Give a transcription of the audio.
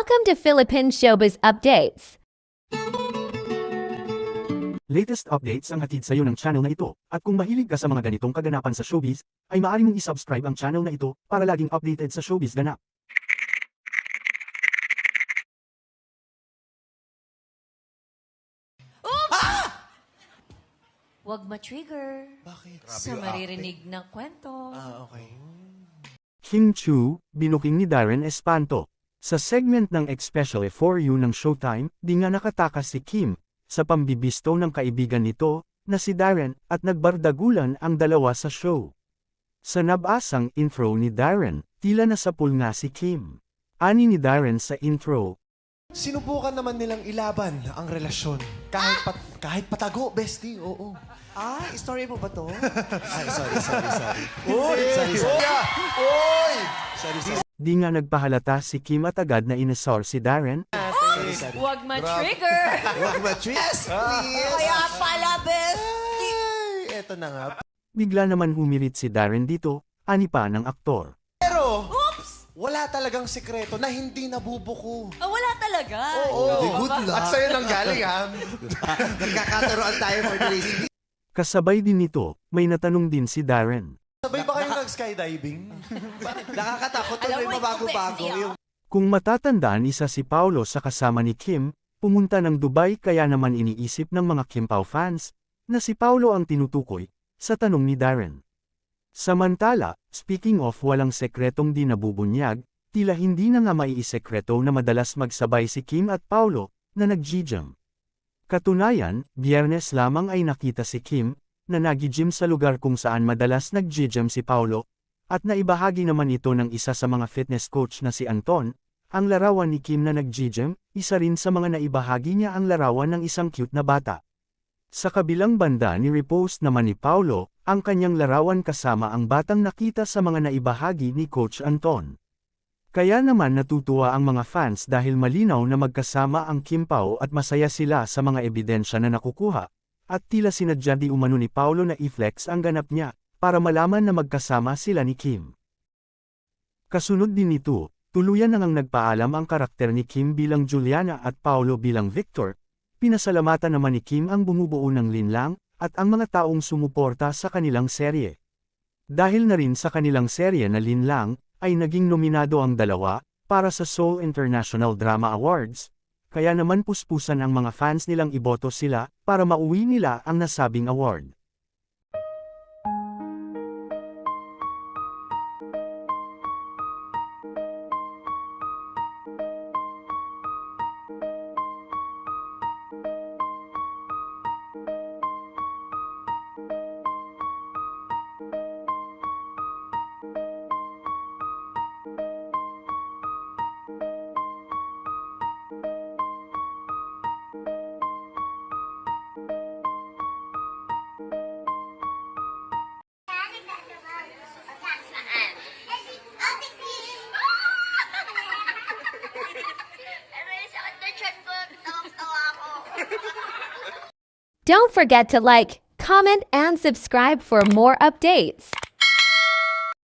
Welcome to Philippine Showbiz Updates. Latest updates ang hatid sa iyo ng channel na ito, at kung mahilig ka sa mga ganitong kaganapan sa showbiz, ay maaari mong isubscribe ang channel na ito para laging updated sa showbiz ganap. Huwag ma-trigger Bakit? sa maririnig na kwento. Okay. Kim Chu, binuking ni Darren Espanto. Sa segment ng Especially For You ng Showtime, di nga nakatakas si Kim sa pambibisto ng kaibigan nito na si Darren at nagbardagulan ang dalawa sa show. Sa nabasang intro ni Darren, tila nasapul nga si Kim. Ani ni Darren sa intro, Sinubukan naman nilang ilaban ang relasyon. Kahit patago, bestie, oo. Story mo ba to? Ay, sorry. Uy! Sorry. Uy! Sorry. di nga nagpahalata si Kim at agad na inesor si Darren. Huwag ma-trigger! Huwag Yes, please! Kaya pala, bestie! Ay, eto na nga. Bigla naman humirit si Darren dito, ani pa ng aktor. Pero, wala talagang sekreto na hindi nabubuko. Wala talaga. Oo. Good luck. At sa'yo nang galing, ha? Nagkakataroan tayo for today's Kasabay din nito, may natanong din si Darren. Sabay ba kayong nag-skydiving? Nakakatakot to, Alam may mo, mabago-bago. bestie, Yung Kung matatandaan, isa si Paulo sa kasama ni Kim, pumunta ng Dubai, kaya naman iniisip ng mga Kim Pao fans na si Paulo ang tinutukoy sa tanong ni Darren. Samantala, speaking of walang sekretong di nabubunyag, tila hindi na nga maiisekreto na madalas magsabay si Kim at Paulo na nag-G-gym. Katunayan, Biyernes lamang ay nakita si Kim na nag-gym sa lugar kung saan madalas nag-gym si Paulo, at naibahagi naman ito ng isa sa mga fitness coach na si Anton. Ang larawan ni Kim na nag-gym, isa rin sa mga naibahagi niya ang larawan ng isang cute na bata. Sa kabilang banda ni-repost naman ni Paulo ang kanyang larawan kasama ang batang nakita sa mga naibahagi ni Coach Anton. Kaya naman natutuwa ang mga fans dahil malinaw na magkasama ang Kim Pao at masaya sila sa mga ebidensya na nakukuha, at tila sinadya di umano ni Paulo na i-flex ang ganap niya para malaman na magkasama sila ni Kim. Kasunod din nito, tuluyan nang nagpaalam ang karakter ni Kim bilang Juliana at Paulo bilang Victor. Pinasalamatan naman ni Kim ang bumubuo ng linlang at ang mga taong sumuporta sa kanilang serye. Dahil na rin sa kanilang serye na linlang, ay naging nominado ang dalawa para sa Seoul International Drama Awards, kaya naman puspusan ang mga fans nilang iboto sila para mauwi nila ang nasabing award. Don't forget to like, comment, and subscribe for more updates.